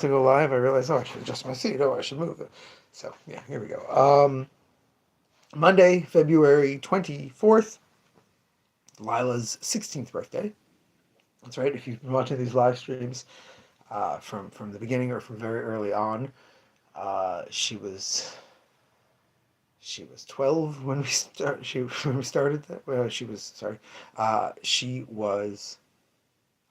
to go live, I realized, oh, I should adjust my seat. Oh, I should move it. So, yeah, here we go. Monday, February 24th, Lila's 16th birthday. That's right. If you've been watching these live streams from the beginning or from very early on, she was 12 when we started that. Well, she was sorry. She was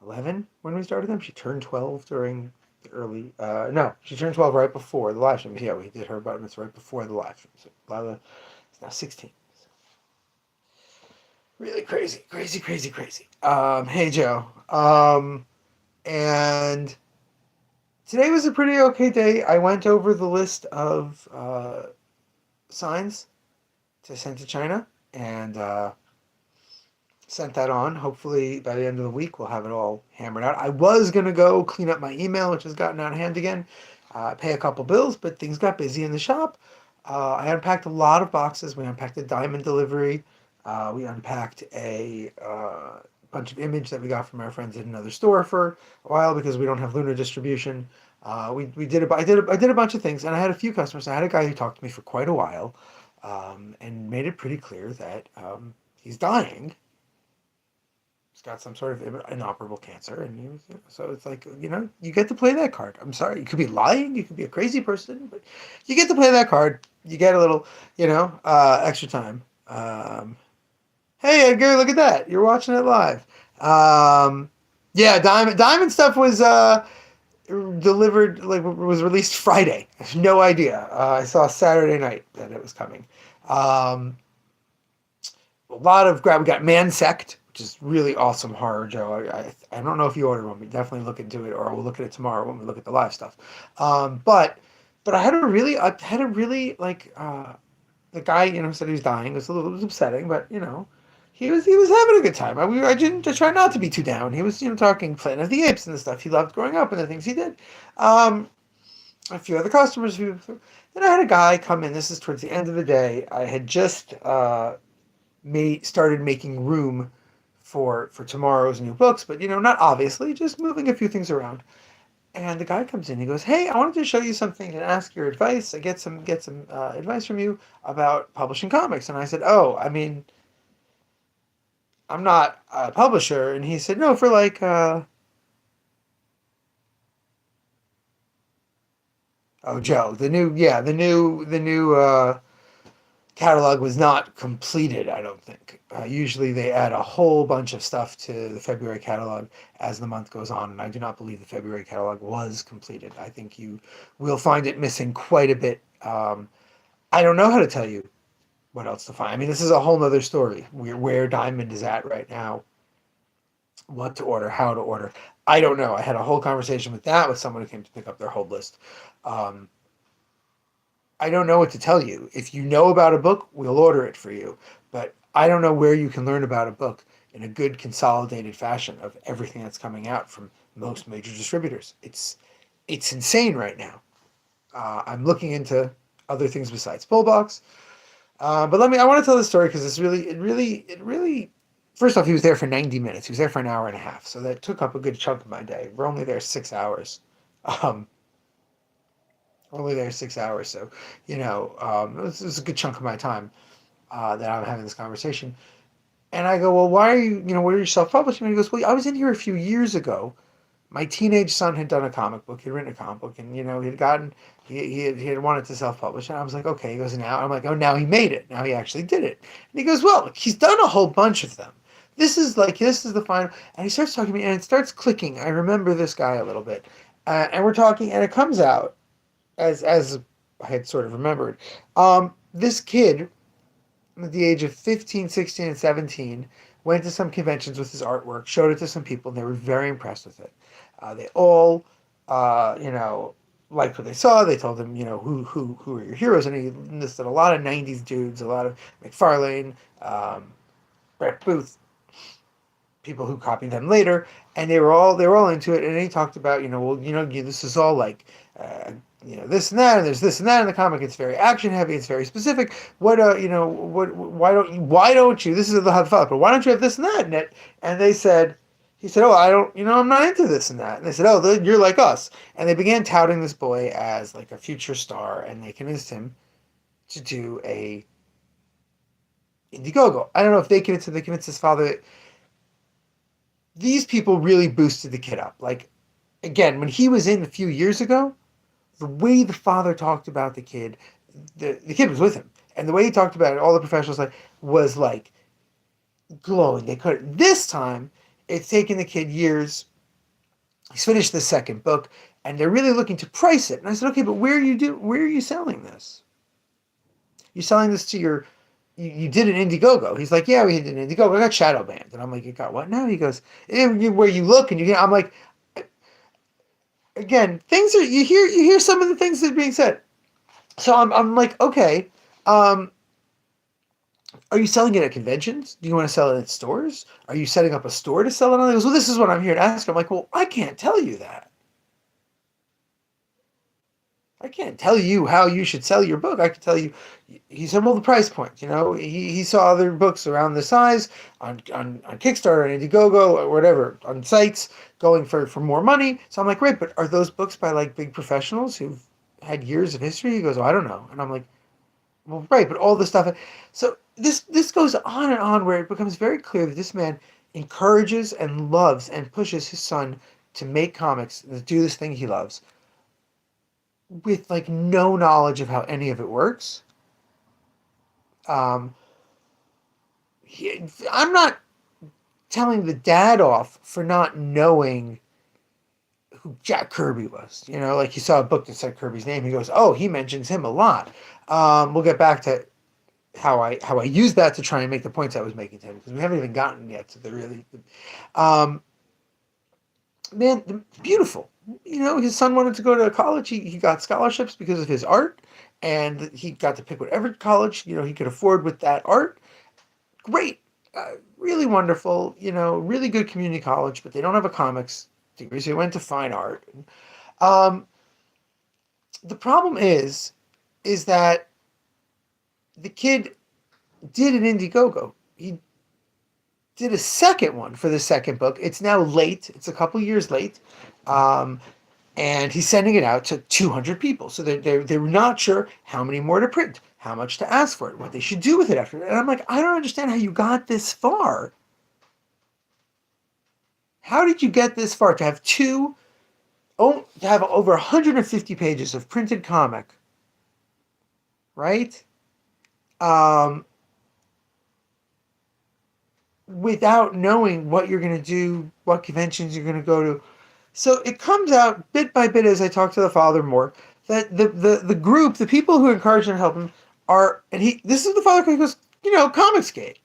11 when we started them. She turned 12 during the early. No, she turned 12 right before the live stream. Yeah, we did her bar mitzvah right before the live stream. So Lila is now 16. Really crazy, crazy, crazy, crazy. Hey Joe. And today was a pretty okay day. I went over the list of signs to send to China and sent that on. Hopefully by the end of the week we'll have it all hammered out. I was gonna go clean up my email, which has gotten out of hand again, pay a couple bills, but things got busy in the shop. I unpacked a lot of boxes. We unpacked a diamond delivery. We unpacked a bunch of image that we got from our friends at another store for a while because we don't have Lunar distribution. We did I did a bunch of things, and I had a few customers. I had a guy who talked to me for quite a while, and made it pretty clear that he's dying. He's got some sort of inoperable cancer, and so it's like, you get to play that card. I'm sorry, you could be lying, you could be a crazy person, but you get to play that card. You get a little, extra time. Hey Edgar, look at that! You're watching it live. Yeah, Diamond stuff was delivered, like, was released Friday. I have no idea. I saw Saturday night that it was coming. A lot of grab. We got Mansect, which is really awesome horror, Joe. I don't know if you ordered one. We definitely look into it, or we'll look at it tomorrow when we look at the live stuff. But I had a really like the guy, said he was dying. It was upsetting, but he was having a good time. I didn't just try not to be too down. He was talking Planet of the Apes and the stuff he loved growing up and the things he did. A few other customers. Then I had a guy come in. This is towards the end of the day. I had just started making room for tomorrow's new books, but not obviously, just moving a few things around. And the guy comes in. He goes, "Hey, I wanted to show you something and ask your advice. I get some advice from you about publishing comics." And I said, "Oh, I mean, I'm not a publisher." And he said, "No, for like oh, Joe, the new catalog was not completed, I don't think. Usually they add a whole bunch of stuff to the February catalog as the month goes on, and I do not believe the February catalog was completed. I think you will find it missing quite a bit. I don't know how to tell you what else to find. I mean, this is a whole nother story, where Diamond is at right now, what to order, how to order. I don't know. I had a whole conversation with that with someone who came to pick up their hold list. Um, I don't know what to tell you. If you know about a book, we'll order it for you. But I don't know where you can learn about a book in a good consolidated fashion of everything that's coming out from most major distributors. It's insane right now. I'm looking into other things besides Pullbox. But I want to tell this story because it really. First off, he was there for 90 minutes. He was there for an hour and a half. So that took up a good chunk of my day. We're only there 6 hours. Um, Only there 6 hours, so it was a good chunk of my time that I'm having this conversation. And I go, well, why are you, what are you self-publishing? And he goes, well, I was in here a few years ago. My teenage son had done a comic book. He'd written a comic book, and he had wanted to self-publish. And I was like, okay. He goes, now I'm like, oh, now he made it. Now he actually did it. And he goes, well, he's done a whole bunch of them. This is the final. And he starts talking to me, and it starts clicking. I remember this guy a little bit, and we're talking, and it comes out as I had sort of remembered. This kid, at the age of 15, 16, and 17, went to some conventions with his artwork, showed it to some people, and they were very impressed with it. They all, liked what they saw. They told him, who are your heroes, and he listed a lot of '90s dudes, a lot of McFarlane, Brett Booth, people who copied them later, and they were all into it. And he talked about, this is all like. This and that, and there's this and that in the comic. It's very action heavy. It's very specific. Why don't you? This is the hot thought, but why don't you have this and that in it? And they said, He said, "Oh, I don't, I'm not into this and that." And they said, "Oh, you're like us." And they began touting this boy as like a future star, and they convinced him to do a Indiegogo. I don't know if they convinced his father that these people really boosted the kid up. Like, again, when he was in a few years ago, the way the father talked about the kid, the kid was with him, and the way he talked about it, all the professionals like was like glowing. They could. This time, it's taken the kid years. He's finished the second book, and they're really looking to price it. And I said, okay, but where are you selling this? You're selling this to you did an Indiegogo. He's like, yeah, we did an Indiegogo. I got shadow banned. And I'm like, you got what now? He goes, where you look and you get, I'm like, again, things are, you hear some of the things that are being said. So I'm like, okay, um, are you selling it at conventions? Do you want to sell it at stores? Are you setting up a store to sell it on? He goes, well, this is what I'm here to ask. I'm like, well, I can't tell you that. I can't tell you how you should sell your book. I can tell you, he said, well, the price point. He saw other books around the size on Kickstarter, on Indiegogo, or whatever, on sites going for more money. So I'm like, great, but are those books by like big professionals who've had years of history? He goes, oh, I don't know. And I'm like, well, right, but all this stuff. So this goes on and on where it becomes very clear that this man encourages and loves and pushes his son to make comics, to do this thing he loves with like no knowledge of how any of it works. Um, I'm not telling the dad off for not knowing who Jack Kirby was. Like he saw a book that said Kirby's name. He goes, "Oh, he mentions him a lot." We'll get back to how I used that to try and make the points I was making to him because we haven't even gotten yet to the really. Um, Man, beautiful. His son wanted to go to college. He got scholarships because of his art, and he got to pick whatever college he could afford with that art. Great, really wonderful. Really good community college, but they don't have a comics degree, so he went to fine art. Um, the problem is that the kid did an Indiegogo. He did a second one for the second book. It's now late. It's a couple years late. Um, and he's sending it out to 200 people. So they're not sure how many more to print, how much to ask for it, what they should do with it after. And I'm like, I don't understand how you got this far. How did you get this far to have to have over 150 pages of printed comic, right? Um, Without knowing what you're going to do, what conventions you're going to go to. So it comes out bit by bit as I talk to the father more that the group, the people who encourage and help him are, and this is the father who goes, Comicsgate.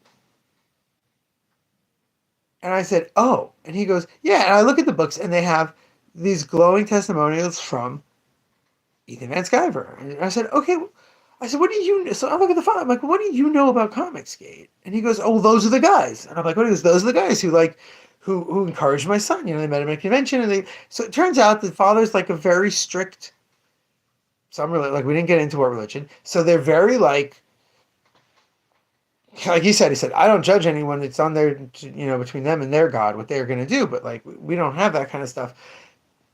And I said, oh, and he goes, yeah. And I look at the books and they have these glowing testimonials from Ethan Van Sciver. And I said, okay. I said, what do you know? So I look at the father. I'm like, what do you know about Comicsgate? And he goes, oh, those are the guys. And I'm like, what? He goes, those are the guys who encouraged my son. They met him at a convention, and so it turns out the father's like a very strict. Some like we didn't get into what religion, so they're very like he said, I don't judge anyone. It's on their between them and their God what they're going to do, but like we don't have that kind of stuff.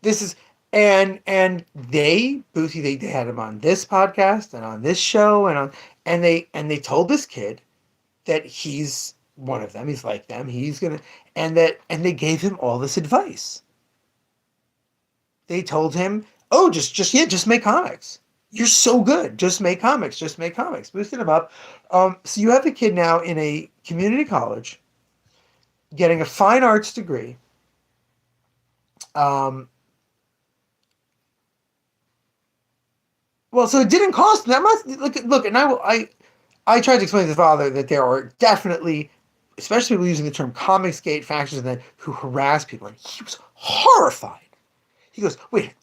This is and they had him on this podcast and on this show and they told this kid that he's one of them. He's like them. He's gonna and they gave him all this advice. They told him, "Oh, just make comics. You're so good. Just make comics. Just make comics." Boosted him up. So you have the kid now in a community college, getting a fine arts degree. Um, well, so it didn't cost that much. Look, and I tried to explain to the father that there are definitely, especially people using the term Comicsgate factions and then who harass people, and he was horrified. He goes, wait,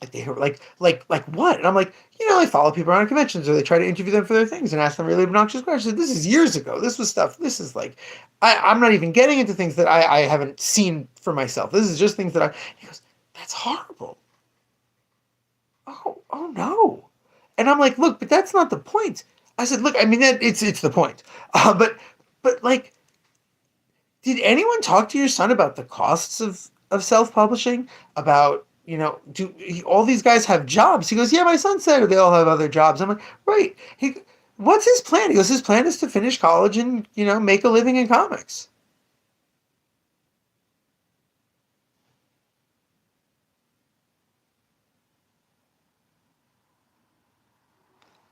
like what? And I'm like, they follow people around conventions or they try to interview them for their things and ask them really obnoxious questions. This is years ago. This was stuff. This is like, I'm not even getting into things that I haven't seen for myself. This is just things that he goes, that's horrible. Oh no. And I'm like, look, but that's not the point. I said, look, I mean, it's the point. But like, Did anyone talk to your son about the costs of self-publishing? About, do all these guys have jobs? He goes, yeah, my son said they all have other jobs. I'm like, right. What's his plan? He goes, his plan is to finish college and, make a living in comics.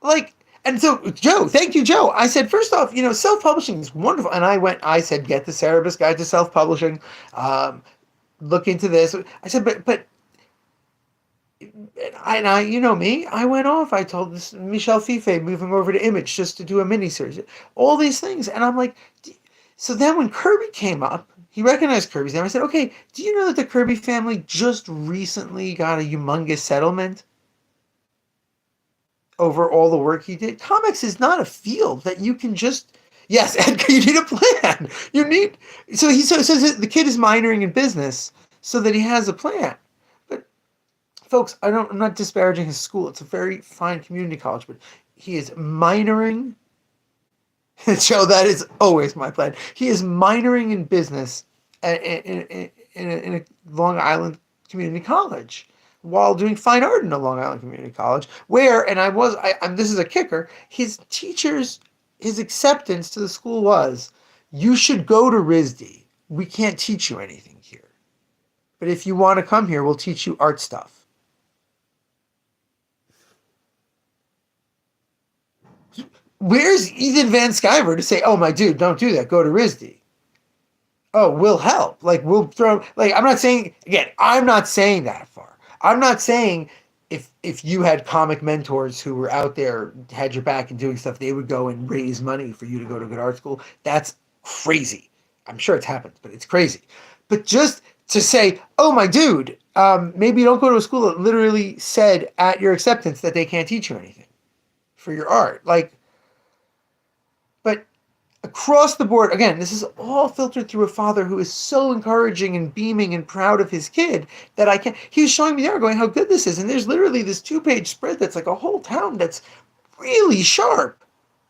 Like, and so Joe, thank you, Joe. I said, first off, self-publishing is wonderful. And I said, get the Cerebus Guide to Self-Publishing. Um, Look into this. I said, but and I, you know me, I went off. I told this Michelle Fife moving over to Image just to do a miniseries, all these things, and I'm like, so then when Kirby came up, he recognized Kirby's name. I said, okay, do you know that the Kirby family just recently got a humongous settlement over all the work he did? Comics is not a field that you can just. Yes, Edgar, you need a plan. You need. So he says that the kid is minoring in business so that he has a plan. But folks, I'm not disparaging his school. It's a very fine community college, but he is minoring. Joe, that is always my plan. He is minoring in business in a Long Island community college while doing fine art in a Long Island community college. Where, and this is a kicker, his acceptance to the school was, you should go to RISD. We can't teach you anything here. But if you want to come here, we'll teach you art stuff. Where's Ethan Van Sciver to say, oh, my dude, don't do that. Go to RISD. Oh, we'll help. Like, we'll throw, like, I'm not saying that far. I'm not saying if you had comic mentors who were out there, had your back and doing stuff, they would go and raise money for you to go to good art school. That's crazy. I'm sure it's happened, but it's crazy. But just to say, oh, my dude, maybe you don't go to a school that literally said at your acceptance that they can't teach you anything for your art. Like, but across the board, again, this is all filtered through a father who is so encouraging and beaming and proud of his kid that I can't. He was showing me there, going how good this is, and there's literally this 2-page spread that's like a whole town that's really sharp,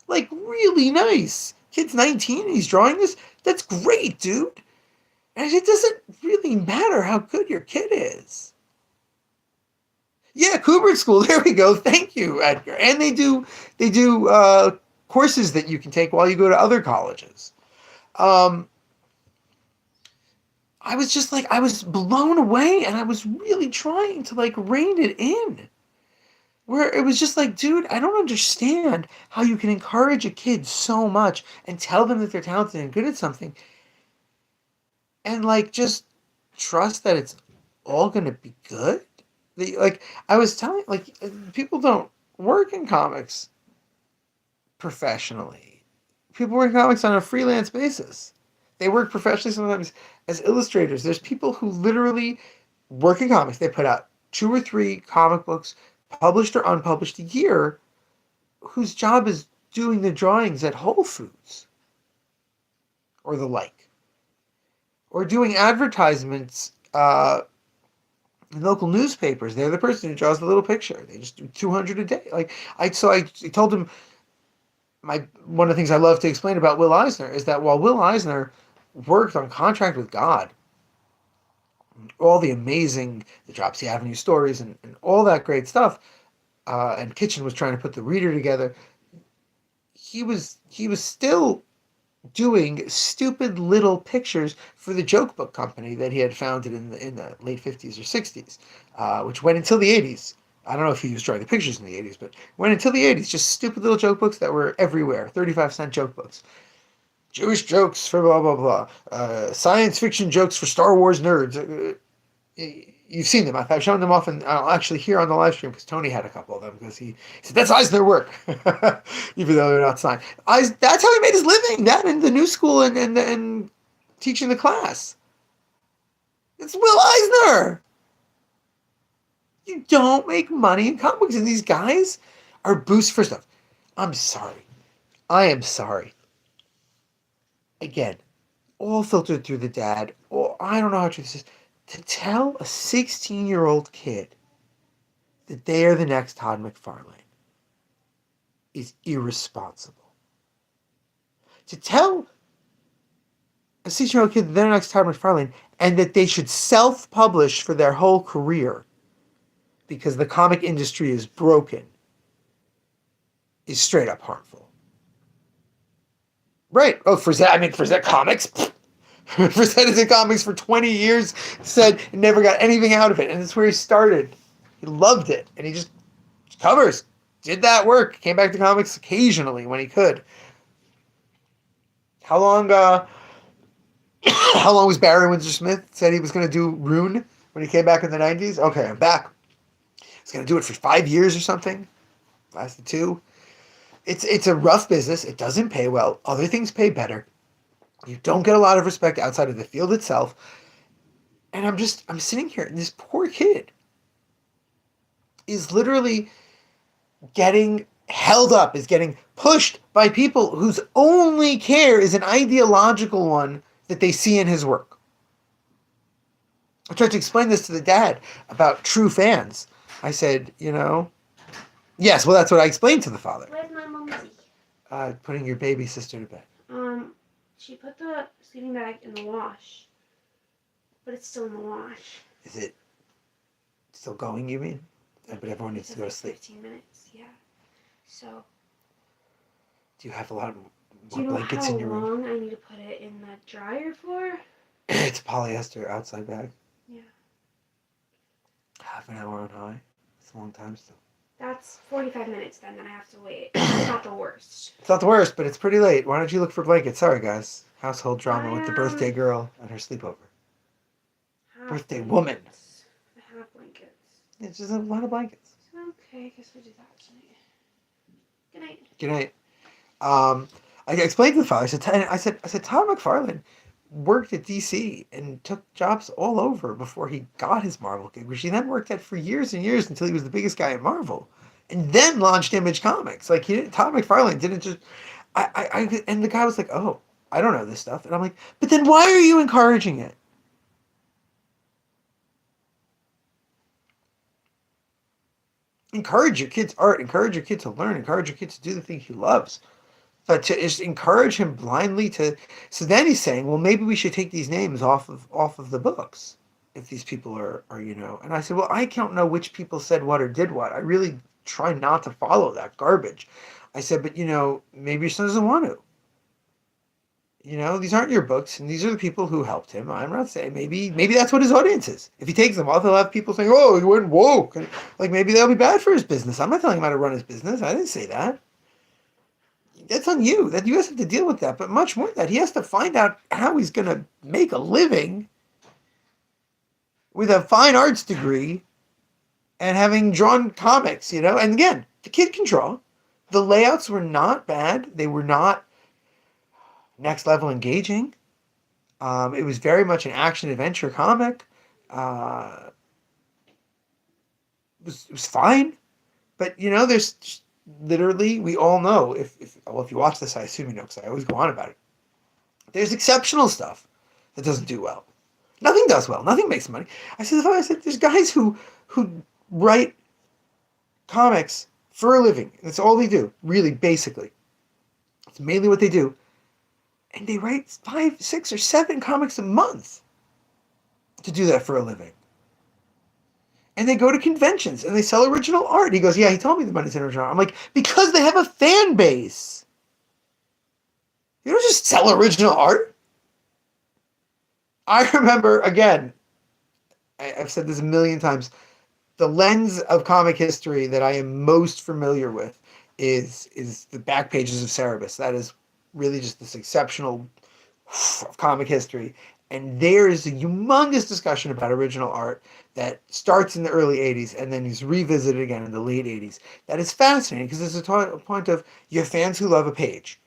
like really nice. Kid's 19, he's drawing this. That's great, dude. And it doesn't really matter how good your kid is. Yeah, Kubert School. There we go. Thank you, Edgar. And they do courses that you can take while you go to other colleges. Um, I was just like, I was blown away, and I was really trying to like rein it in. Where it was just like, dude, I don't understand how you can encourage a kid so much and tell them that they're talented and good at something, and like just trust that it's all gonna be good. Like I was telling, like people don't work in comics professionally. People work in comics on a freelance basis. They work professionally sometimes as illustrators. There's people who literally work in comics. They put out 2 or 3 comic books, published or unpublished, a year, whose job is doing the drawings at Whole Foods or the like, or doing advertisements in local newspapers. They're the person who draws the little picture. They just do 200 a day. I told him, one of the things I love to explain about Will Eisner is that while Will Eisner worked on Contract with God, all the Dropsy Avenue stories and all that great stuff, and Kitchen was trying to put the reader together, he was still doing stupid little pictures for the joke book company that he had founded in the late 50s or 60s, which went until the 80s. I don't know if he was drawing the pictures in the 80s, but went until the 80s. Just stupid little joke books that were everywhere. 35-cent joke books. Jewish jokes for blah, blah, blah. Science fiction jokes for Star Wars nerds. You've seen them. I've shown them often. I'll actually hear on the live stream because Tony had a couple of them because he said, that's Eisner work, even though they're not signed. That's how he made his living, that in the new school and teaching the class. It's Will Eisner. You don't make money in comic books, and these guys are boosts for stuff. I'm sorry. I am sorry. Again, all filtered through the dad. I don't know how true this is. To tell a 16-year-old kid that they are the next Todd McFarlane is irresponsible. To tell a 16-year-old kid, they're next Todd McFarlane, and that they should self-publish for their whole career because the comic industry is broken is straight up harmful. Right. Oh, Frazette Comics. Frazette is in comics for 20 years, said never got anything out of it. And that's where he started. He loved it. And he just covers, did that work, came back to comics occasionally when he could. How long how long was Barry Windsor Smith said he was going to do Rune when he came back in the 90s? Okay, I'm back. He's going to do it for 5 years or something. Lasted 2. It's a rough business. It doesn't pay well. Other things pay better. You don't get a lot of respect outside of the field itself. And I'm sitting here, and this poor kid is literally getting held up, is getting pushed by people whose only care is an ideological one that they see in his work. I tried to explain this to the dad about true fans. I said, yes, well, that's what I explained to the father. Where's my mumsy? Putting your baby sister to bed. She put the sleeping bag in the wash, but it's still in the wash. Is it still going, you mean? But everyone needs to go to sleep. 15 minutes, yeah. So. Do you have a lot of more blankets in your room? Do you know how long I need to put it in the dryer for? It's a polyester outside bag. Yeah. Half an hour on high. It's a long time still. That's 45 minutes then I have to wait. It's not the worst. It's not the worst, but it's pretty late. Why don't you look for blankets? Sorry, guys. Household drama with the birthday girl and her sleepover. Birthday woman. I have blankets. It's just a lot of blankets. Okay, I guess we'll do that tonight. Good night. Good night. I explained to the father. I said, Todd McFarlane worked at DC and took jobs all over before he got his Marvel gig, which he then worked at for years and years until he was the biggest guy at Marvel, and then launched Image Comics. Like Todd McFarlane didn't just. And the guy was like, "Oh, I don't know this stuff," and I'm like, "But then why are you encouraging it?" Encourage your kids' art. Encourage your kids to learn. Encourage your kids to do the things he loves. But to just encourage him blindly to, so then he's saying, well, maybe we should take these names off of the books if these people are. And I said, well, I don't know which people said what or did what. I really try not to follow that garbage. I said, but maybe your son doesn't want to. These aren't your books, and these are the people who helped him. I'm not saying maybe that's what his audience is. If he takes them off, he'll have people saying, oh, he went woke. And maybe that'll be bad for his business. I'm not telling him how to run his business. I didn't say that. That's on you. That you guys have to deal with that. But much more than that, he has to find out how he's going to make a living with a fine arts degree and having drawn comics, And again, the kid can draw. The layouts were not bad. They were not next level engaging. It was very much an action adventure comic. It was fine. But, there's literally, we all know, if you watch this, I assume you know, because I always go on about it. There's exceptional stuff that doesn't do well. Nothing does well. Nothing makes money. I said, there's guys who write comics for a living. That's all they do, really, basically. It's mainly what they do. And they write 5, 6, or 7 comics a month to do that for a living. And they go to conventions and they sell original art. He goes, yeah, he told me the money's in original art. I'm like, because they have a fan base. You don't just sell original art. I remember, again, I've said this a million times, the lens of comic history that I am most familiar with is the back pages of Cerebus. That is really just this exceptional of comic history. And there is a humongous discussion about original art that starts in the early 80s and then is revisited again in the late 80s. That is fascinating because there's a point of you have fans who love a page.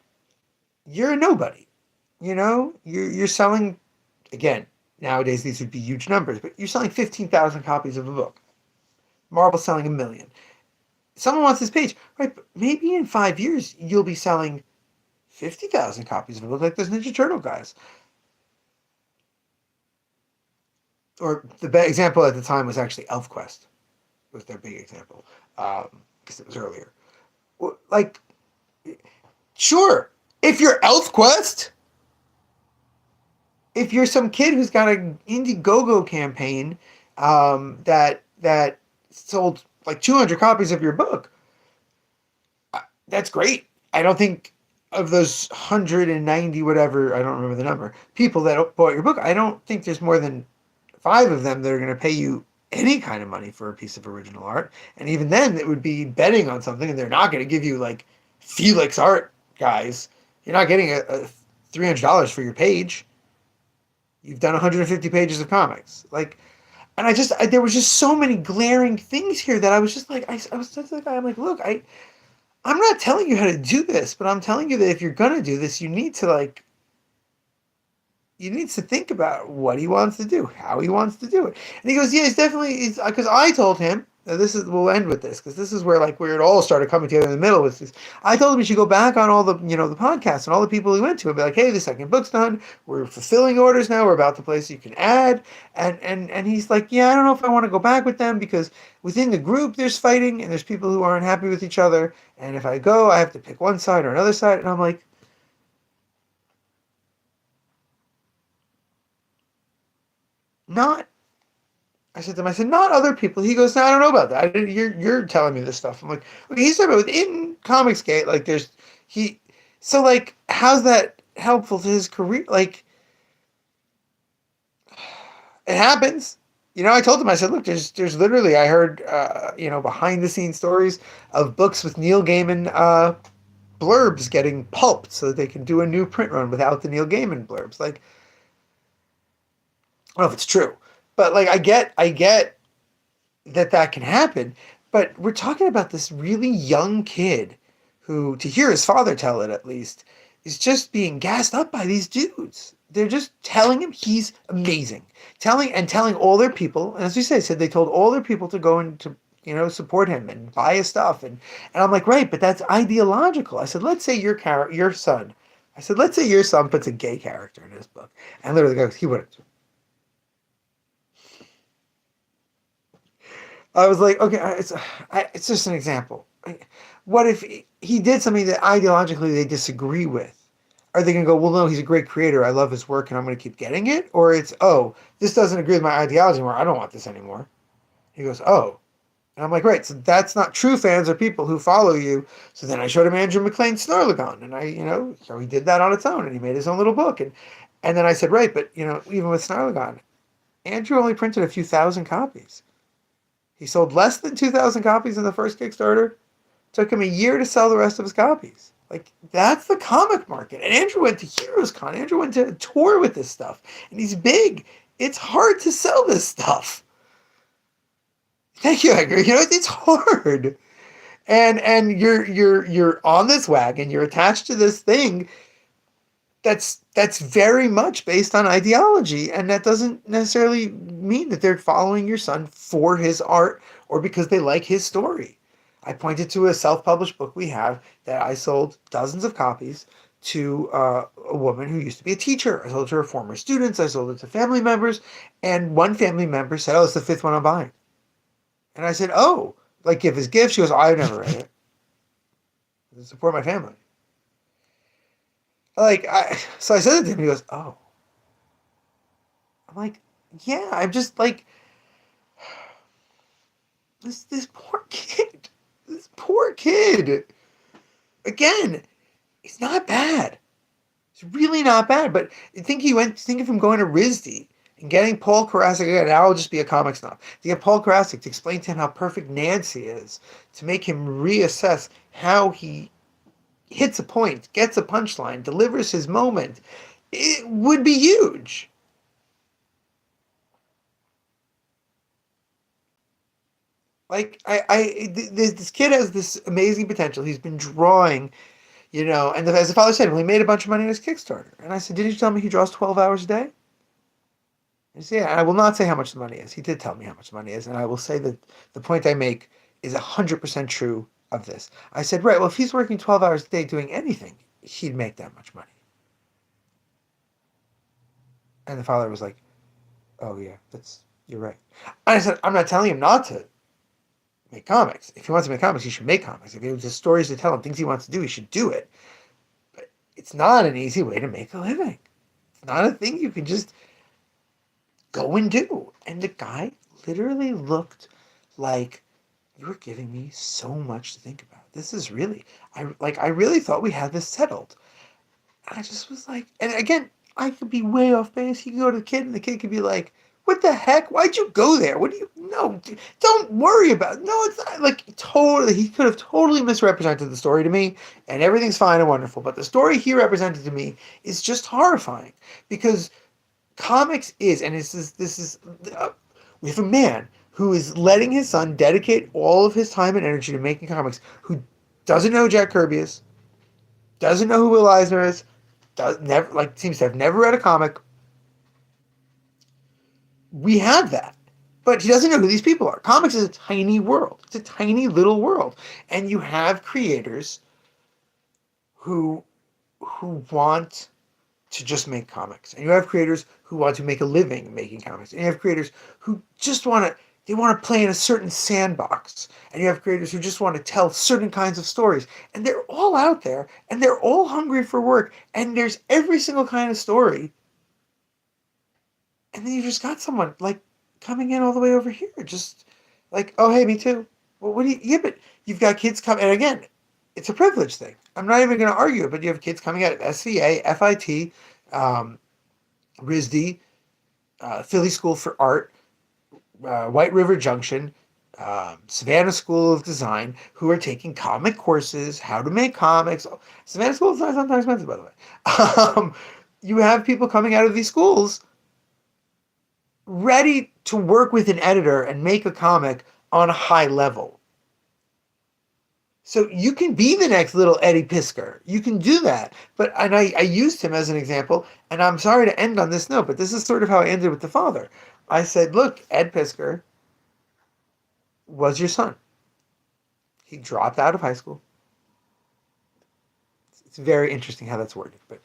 You're a nobody. You're selling, again, nowadays these would be huge numbers, but you're selling 15,000 copies of a book. Marvel's selling 1 million. Someone wants this page, right? But maybe in 5 years you'll be selling 50,000 copies of a book like those Ninja Turtle guys. Or the example at the time was actually ElfQuest. Was their big example. Because it was earlier. Sure, if you're ElfQuest, If you're some kid who's got an Indiegogo campaign that sold like 200 copies of your book, that's great. I don't think of those 190 whatever, I don't remember the number, people that bought your book, I don't think there's more than 5 of them that are going to pay you any kind of money for a piece of original art. And even then, it would be betting on something, and they're not going to give you like Felix art guys. You're not getting a $300 for your page. You've done 150 pages of comics. Like, and there was just so many glaring things here that I was just like, I was just like, I'm like, look, I'm not telling you how to do this, but I'm telling you that if you're gonna do this, you need to think about what he wants to do, how he wants to do it. And he goes, yeah, it's definitely, because I told him, we'll end with this, because this is where like where it all started coming together in the middle with this. I told him he should go back on all the, the podcasts and all the people he went to and be like, hey, the second book's done. We're fulfilling orders now. We're about the place you can add. And he's like, yeah, I don't know if I want to go back with them because within the group there's fighting and there's people who aren't happy with each other. And if I go, I have to pick one side or another side. And I'm like, not I said to him, I said, not other people. He goes, no, I don't know about that. You're telling me this stuff. I'm like, okay, he's talking about within Comicsgate, like he, so like, how's that helpful to his career? Like, it happens. I told him, I said, look, there's literally, I heard, behind the scenes stories of books with Neil Gaiman, blurbs getting pulped so that they can do a new print run without the Neil Gaiman blurbs. Like, I don't know if it's true, but like, I get that can happen. But we're talking about this really young kid who, to hear his father tell it at least, is just being gassed up by these dudes. They're just telling him he's amazing, telling all their people. And as we said they told all their people to go and to support him and buy his stuff. And I'm like, right, but that's ideological. I said, let's say your son. I said, let's say your son puts a gay character in his book, and literally goes, he wouldn't. I was like, okay, it's just an example. What if he did something that ideologically they disagree with? Are they going to go, well, no, he's a great creator. I love his work and I'm going to keep getting it? Or it's, oh, this doesn't agree with my ideology anymore. I don't want this anymore. He goes, oh. And I'm like, right, so that's not true fans or people who follow you. So then I showed him Andrew McLean's Snarlagon. And so he did that on its own and he made his own little book. And then I said, right, but, even with Snarlagon, Andrew only printed a few thousand copies. He sold less than 2,000 copies in the first Kickstarter. Took him a year to sell the rest of his copies. Like, that's the comic market. And Andrew went to Heroes Con. Andrew went to a tour with this stuff. And he's big. It's hard to sell this stuff. Thank you, Edgar. It's hard. And you're on this wagon. You're attached to this thing that's very much based on ideology, and that doesn't necessarily mean that they're following your son for his art or because they like his story. I pointed to a self-published book we have that I sold dozens of copies to a woman who used to be a teacher. I sold it to her former students. I sold it to family members, and one family member said, "Oh, it's the 5th one I'm buying." And I said, "Oh, like give his gift?" She goes, "I've never read it. I support my family." So I said it to him. He goes, "Oh." I'm like, "Yeah." I'm just like, this poor kid. This poor kid. Again, it's not bad. It's really not bad. But think of him going to RISD and getting Paul Karasik again. Now I'll just be a comic snob. To get Paul Karasik to explain to him how perfect Nancy is, to make him reassess how he hits a point, gets a punchline, delivers his moment, it would be huge. Like this kid has this amazing potential. He's been drawing, and as the father said, well, he made a bunch of money on his Kickstarter. And I said, didn't you tell me he draws 12 hours a day? He said, yeah. And I will not say how much the money is. He did tell me how much the money is, and I will say that the point I make is 100% true of this. I said, right, well, if he's working 12 hours a day doing anything, he'd make that much money. And the father was like, oh yeah, you're right. And I said, I'm not telling him not to make comics. If he wants to make comics, he should make comics. If he has stories to tell him, things he wants to do, he should do it. But it's not an easy way to make a living. It's not a thing you can just go and do. And the guy literally looked like, you're giving me so much to think about. This is really, I really thought we had this settled. I just was like, and again, I could be way off base. He could go to the kid, and the kid could be like, "What the heck? Why'd you go there? What do you? No, don't worry about it. No, it's not like totally. He could have totally misrepresented the story to me, and everything's fine and wonderful. But the story he represented to me is just horrifying because comics is, and this is we have a man who is letting his son dedicate all of his time and energy to making comics, who doesn't know Jack Kirby is, doesn't know who Will Eisner is, does never like seems to have never read a comic. We have that, but he doesn't know who these people are. Comics is a tiny world. It's a tiny little world, and you have creators who want to just make comics, and you have creators who want to make a living making comics, and you have creators who just want to play in a certain sandbox, and you have creators who just want to tell certain kinds of stories, and they're all out there, and they're all hungry for work, and there's every single kind of story. And then you just got someone like coming in all the way over here, just like, oh hey, me too. Well, what do you? Yeah, but you've got kids coming, and again, it's a privilege thing. I'm not even going to argue it, but you have kids coming out of SVA, FIT, um, RISD, Philly School for Art, White River Junction, Savannah School of Design, who are taking comic courses, how to make comics. Savannah School of Design is not that expensive, by the way. You have people coming out of these schools ready to work with an editor and make a comic on a high level. So you can be the next little Eddie Pisker. You can do that. But and I used him as an example, and I'm sorry to end on this note, but this is sort of how I ended with the father. I said, look, Ed Pisker was your son. He dropped out of high school. It's very interesting how that's worded, but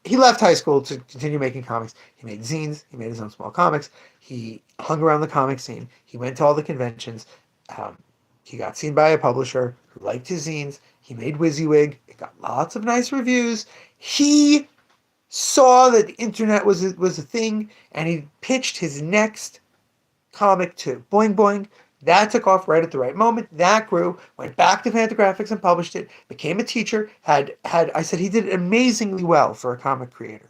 he left high school to continue making comics. He made zines. He made his own small comics. He hung around the comic scene. He went to all the conventions. Um, he got seen by a publisher who liked his zines. He made WYSIWYG. It got lots of nice reviews. He saw that the internet was a thing, and he pitched his next comic to Boing Boing. That took off right at the right moment. That grew, went back to Fantagraphics and published it, became a teacher, I said he did amazingly well for a comic creator.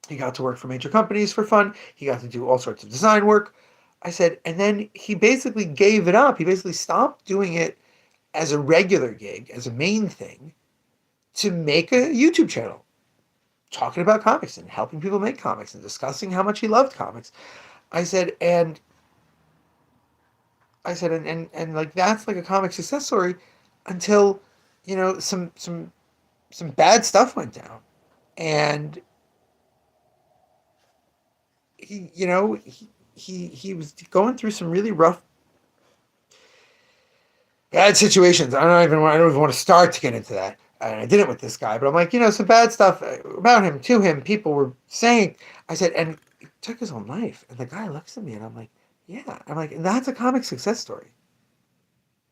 He got to work for major companies for fun. He got to do all sorts of design work. I said, and then he basically gave it up. He basically stopped doing it as a regular gig, as a main thing, to make a YouTube channel talking about comics and helping people make comics and discussing how much he loved comics. I said, and like that's like a comic success story until, some bad stuff went down. And he was going through some really rough bad situations. I don't even want to start to get into that. And I didn't with this guy, but I'm like, some bad stuff about him, to him, people were saying. I said, and he took his own life. And the guy looks at me and I'm like, yeah. I'm like, and that's a comic success story.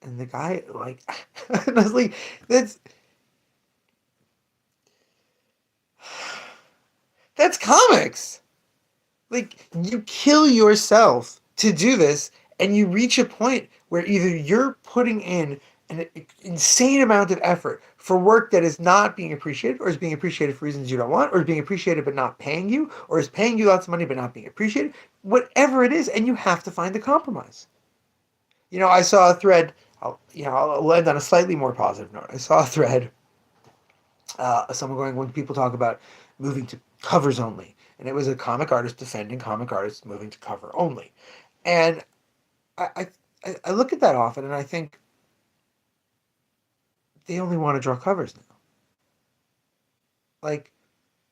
And the guy, like, and I was like, that's comics. Like, you kill yourself to do this, and you reach a point where either you're putting in an insane amount of effort for work that is not being appreciated, or is being appreciated for reasons you don't want, or is being appreciated but not paying you, or is paying you lots of money but not being appreciated, whatever it is, and you have to find a compromise. I saw a thread. I'll end on a slightly more positive note. I saw a thread. Someone going, when people talk about moving to covers only, and it was a comic artist defending comic artists moving to cover only, and I look at that often, and I think they only want to draw covers now. Like,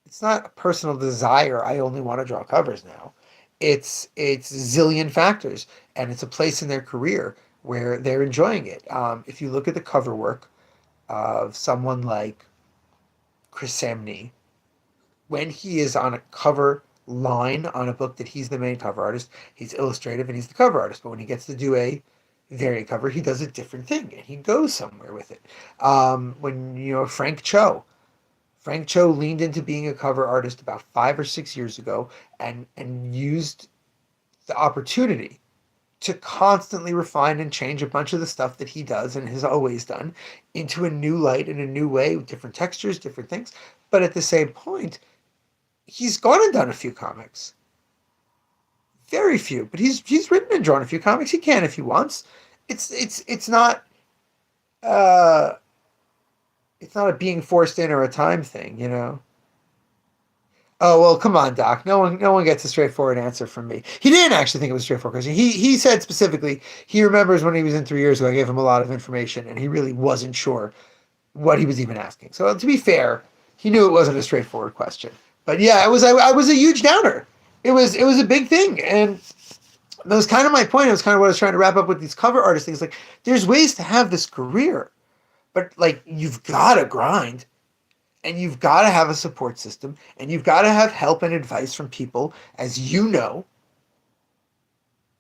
it's not a personal desire. I only want to draw covers now. It's zillion factors, and it's a place in their career where they're enjoying it. If you look at the cover work of someone like Chris Samney, when he is on a cover line on a book that he's the main cover artist, he's illustrative and he's the cover artist. But when he gets to do a variant cover, he does a different thing and he goes somewhere with it. When Frank Cho, Frank Cho leaned into being a cover artist about 5 or 6 years ago and used the opportunity to constantly refine and change a bunch of the stuff that he does and has always done into a new light in a new way with different textures, different things. But at the same point, he's gone and done a few comics. Very few, but he's written and drawn a few comics. He can if he wants. It's not uh it's not a being forced in or a time thing, you know. Oh well, come on, Doc. No one gets a straightforward answer from me. He didn't actually think it was a straightforward question. He said specifically he remembers when he was in 3 years ago. I gave him a lot of information, and he really wasn't sure what he was even asking. So to be fair, he knew it wasn't a straightforward question. But yeah, it was. I was a huge downer. It was a big thing, and that was kind of my point. It was kind of what I was trying to wrap up with these cover artist things. Like, there's ways to have this career, but like you've got to grind. And you've got to have a support system, and you've got to have help and advice from people, as you know,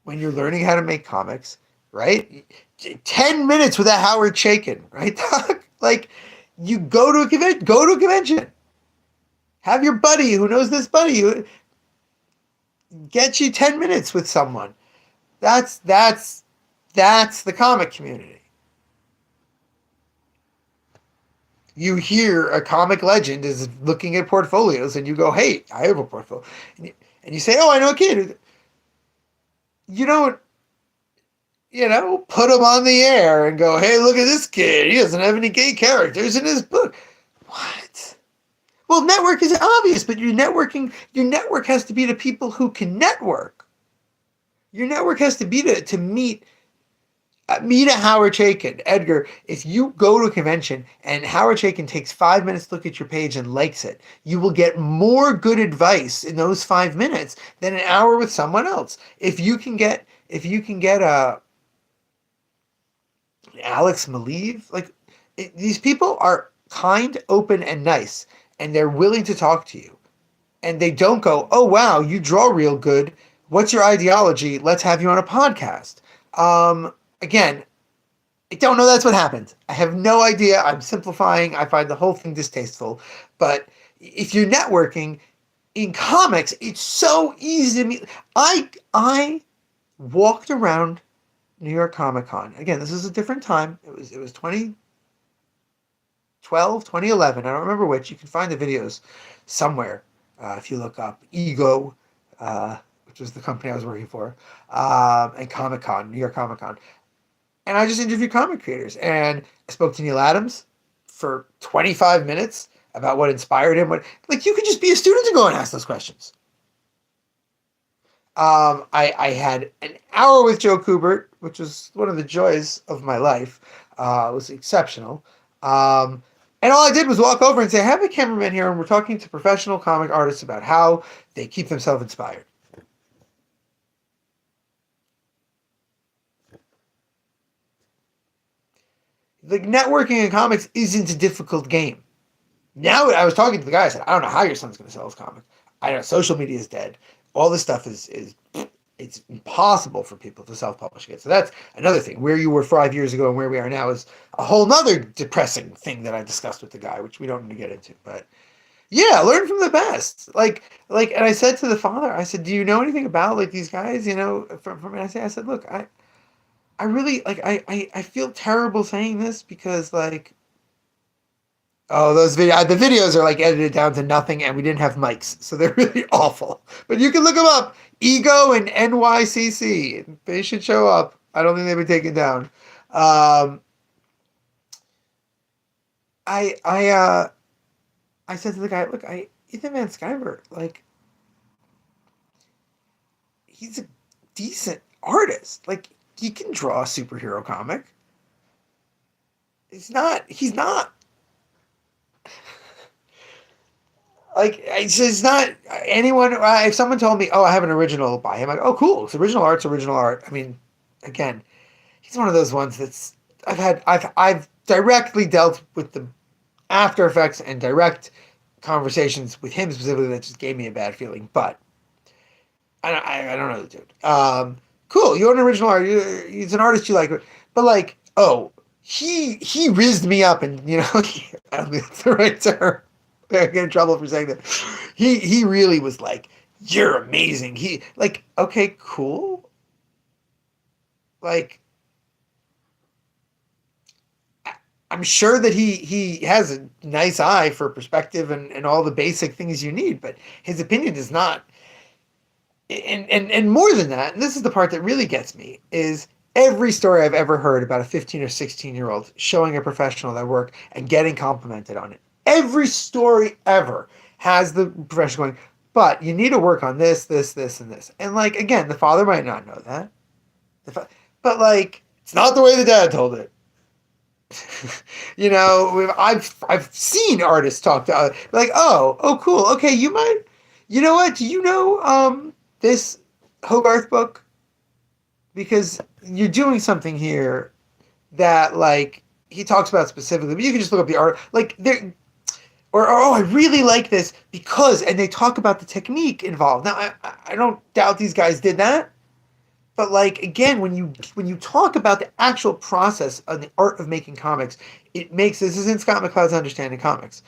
when you're learning how to make comics, right? 10 minutes without Howard Chaykin, right, Doc? Like, you go to a convention, have your buddy who knows this buddy who get you 10 minutes with someone. That's the comic community. You hear a comic legend is looking at portfolios, and you go, "Hey, I have a portfolio," and you say, "Oh, I know a kid." You don't, put him on the air and go, "Hey, look at this kid. He doesn't have any gay characters in his book." What? Well, network is obvious, but your network has to be to people who can network. Your network has to be to meet a Howard Chaykin. Edgar, if you go to a convention and Howard Chaykin takes 5 minutes to look at your page and likes it, you will get more good advice in those 5 minutes than an hour with someone else. If you can get Alex Maleev, these people are kind, open, and nice, and they're willing to talk to you. And they don't go, "Oh wow, you draw real good. What's your ideology? Let's have you on a podcast." Again, I don't know that's what happened. I have no idea. I'm simplifying. I find the whole thing distasteful. But if you're networking in comics, it's so easy to meet. I walked around New York Comic Con. Again, this is a different time. It was 2012, 2011. I don't remember which. You can find the videos somewhere if you look up Ego, which was the company I was working for, and Comic Con, New York Comic Con. And I just interviewed comic creators. And I spoke to Neil Adams for 25 minutes about what inspired him. You could just be a student and go and ask those questions. I had an hour with Joe Kubert, which was one of the joys of my life. It was exceptional. And all I did was walk over and say, "I have a cameraman here, and we're talking to professional comic artists about how they keep themselves inspired." Networking in comics isn't a difficult game. Now I was talking to the guy. I said, "I don't know how your son's going to sell his comic. I know social media is dead. All this stuff is it's impossible for people to self-publish it." So that's another thing. Where you were 5 years ago and where we are now is a whole nother depressing thing that I discussed with the guy, which we don't need to get into. But yeah, learn from the best. And I said to the father, I said, "Do you know anything about these guys? From." And I said, "Look, I really I feel terrible saying this because oh, the videos are edited down to nothing, and we didn't have mics, so they're really awful. But you can look them up, Ego and NYCC. They should show up. I don't think they've been taken down. I said to the guy, "Look, Ethan Van Sciver, he's a decent artist. He can draw a superhero comic. He's not it's not anyone. If someone told me, "Oh, I have an original by him," I'm like, "Oh, cool. It's original art's original art." I mean, again, he's one of those ones that's I've directly dealt with the after effects and direct conversations with him specifically that just gave me a bad feeling. But I don't know the dude. Cool. You're an original art. He's an artist you like, but oh, he rizzed me up, and I don't think that's the right term. I get in trouble for saying that. He really was like, "You're amazing." He like, okay, cool. Like, I'm sure that he has a nice eye for perspective and all the basic things you need, but his opinion is not. And more than that, and this is the part that really gets me, is every story I've ever heard about a 15 or 16-year-old showing a professional their work and getting complimented on it. Every story ever has the professional going, but you need to work on this, this, this, and this. And like again, the father might not know that, but like it's not the way the dad told it. I've seen artists talk to other, like, oh, cool, okay, you might, you know what? Do you know this Hogarth book? Because you're doing something here that like he talks about specifically, but you can just look up the art, like there, or oh, I really like this because, and they talk about the technique involved. Now, I don't doubt these guys did that. But like again, when you talk about the actual process of the art of making comics, it makes this isn't Scott McCloud's understanding comics.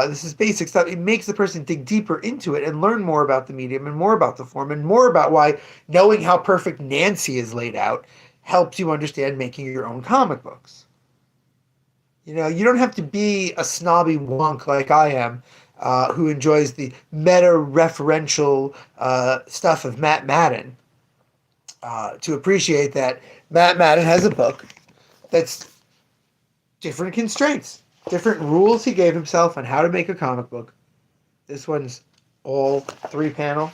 This is basic stuff. It makes the person dig deeper into it and learn more about the medium and more about the form and more about why knowing how perfect Nancy is laid out helps you understand making your own comic books. You don't have to be a snobby wonk like I am, who enjoys the meta-referential stuff of Matt Madden to appreciate that Matt Madden has a book that's different constraints, different rules he gave himself on how to make a comic book. This one's all 3-panel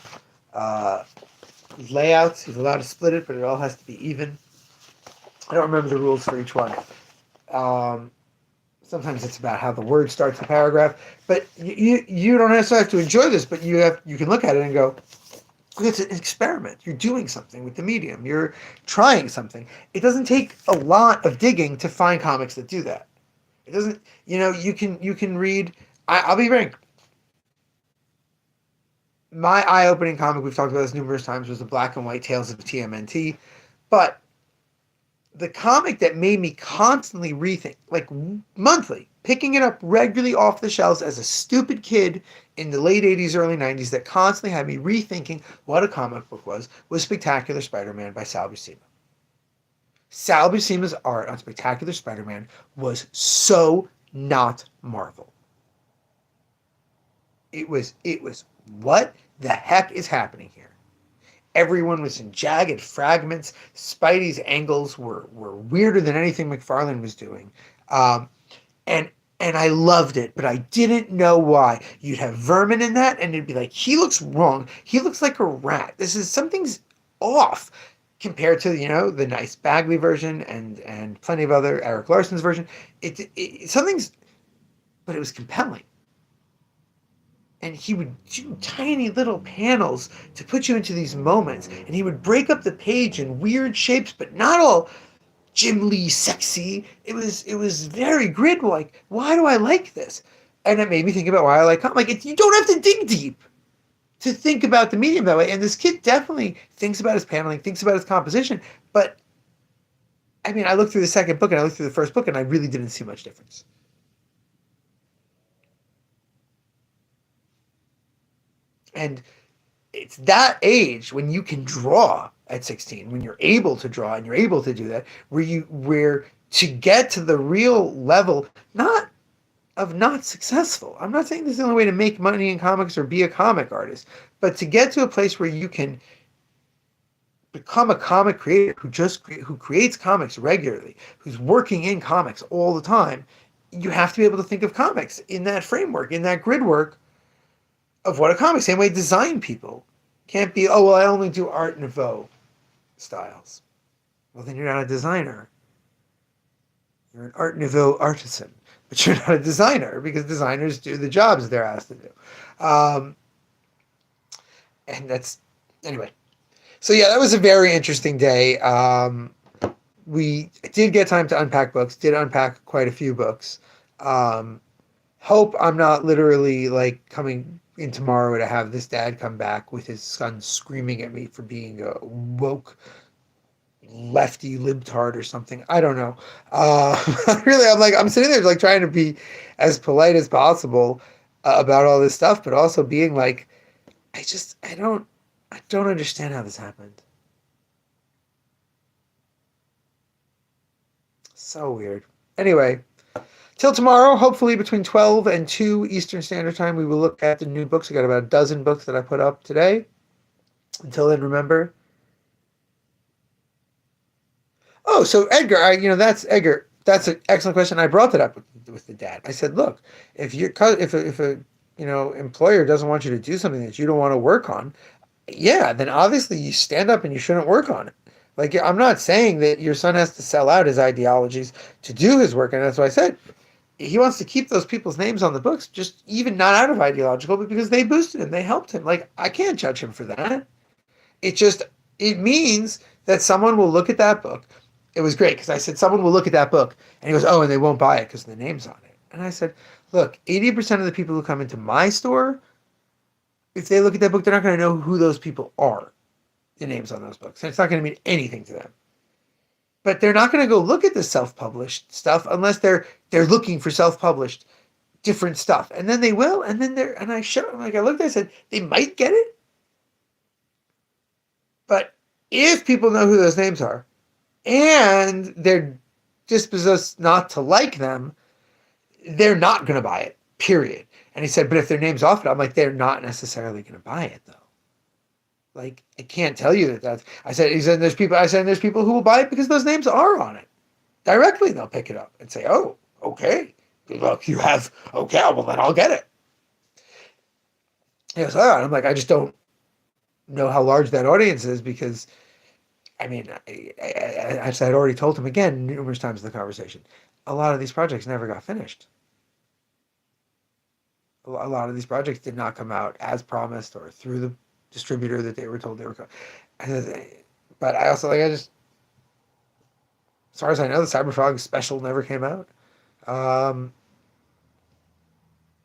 layouts. He's allowed to split it, but it all has to be even. I don't remember the rules for each one. Sometimes it's about how the word starts the paragraph, but you don't necessarily have to enjoy this, but you can look at it and go, it's an experiment. You're doing something with the medium. You're trying something. It doesn't take a lot of digging to find comics that do that. It doesn't. You can read. I'll be frank. My eye-opening comic, we've talked about this numerous times, was the Black and White Tales of TMNT. But the comic that made me constantly rethink, like monthly, picking it up regularly off the shelves as a stupid kid in the late 80s, early 90s, that constantly had me rethinking what a comic book was Spectacular Spider-Man by Sal Buscema. Sal Buscema's art on Spectacular Spider-Man was so not Marvel. It was, what the heck is happening here? Everyone was in jagged fragments. Spidey's angles were weirder than anything McFarlane was doing. And I loved it, but I didn't know why. You'd have Vermin in that, and it'd be like, he looks wrong. He looks like a rat. Something's off compared to, the nice Bagley version and plenty of other Eric Larson's version. Something's, but it was compelling. And he would do tiny little panels to put you into these moments. And he would break up the page in weird shapes, but not all Jim Lee sexy. It was very grid-like. Why do I like this? And it made me think about why I like comics. Like, you don't have to dig deep to think about the medium that way. And this kid definitely thinks about his paneling, thinks about his composition. But, I mean, I looked through the second book and I looked through the first book and I really didn't see much difference. And it's that age when you can draw at 16, when you're able to draw and you're able to do that, where to get to the real level, not successful. I'm not saying this is the only way to make money in comics or be a comic artist, but to get to a place where you can become a comic creator who creates comics regularly, who's working in comics all the time, you have to be able to think of comics in that framework, in that grid work of what a comic. Same way design people can't be, oh, well, I only do Art Nouveau styles. Well, then you're not a designer. You're an Art Nouveau artisan, but you're not a designer because designers do the jobs they're asked to do. And that's, anyway. So yeah, that was a very interesting day. We did get time to unpack books, did unpack quite a few books. Hope I'm not literally like coming in tomorrow to have this dad come back with his son screaming at me for being a woke lefty libtard or something. I don't know. Really, I'm sitting there like trying to be as polite as possible. about all this stuff, but also being like, I don't understand how this happened. So weird. Anyway, till tomorrow, hopefully between 12 and 2 Eastern Standard Time, we will look at the new books. I got about a dozen books that I put up today. Until then, remember. Oh, so Edgar, that's Edgar. That's an excellent question. I brought that up with the dad. I said, look, if a employer doesn't want you to do something that you don't want to work on, yeah, then obviously you stand up and you shouldn't work on it. Like, I'm not saying that your son has to sell out his ideologies to do his work, and that's why I said he wants to keep those people's names on the books, just even not out of ideological, but because they boosted him, they helped him. Like, I can't judge him for that. It just it means that someone will look at that book. It was great because I said someone will look at that book and he goes, oh, and they won't buy it because the name's on it. And I said, look, 80% of the people who come into my store, if they look at that book, they're not going to know who those people are. The names on those books, and it's not going to mean anything to them. But they're not going to go look at the self-published stuff unless they're looking for self-published different stuff, and then they will. And then I showed them, like I looked, I said they might get it, but if people know who those names are, and they're disposed not to like them, they're not going to buy it. Period. And he said, but if their name's off it, I'm like, they're not necessarily going to buy it though. Like, I can't tell you that. He said, there's people who will buy it because those names are on it. Directly, they'll pick it up and say, oh, okay. Look, you have, okay, well, then I'll get it. He goes, oh, and I'm like, I just don't know how large that audience is because, I mean, as I'd already told him again numerous times in the conversation, a lot of these projects never got finished. A lot of these projects did not come out as promised or through the distributor that they were told they were going. But I also as far as I know, the Cyberfrog special never came out.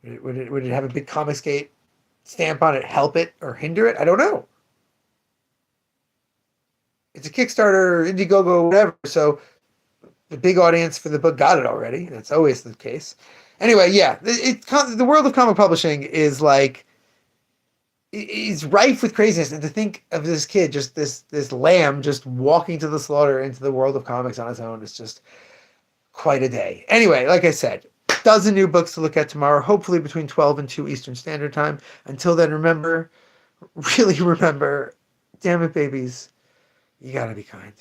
Would it have a big Comicsgate stamp on it, help it or hinder it? I don't know. It's a Kickstarter, Indiegogo, whatever. So the big audience for the book got it already. That's always the case. Anyway, yeah, the world of comic publishing is like, it's rife with craziness. And to think of this kid, just this lamb, just walking to the slaughter into the world of comics on his own is just quite a day. Anyway, like I said, dozen new books to look at tomorrow, hopefully between 12 and 2 Eastern Standard Time. Until then, remember, really remember, damn it, babies, you gotta be kind.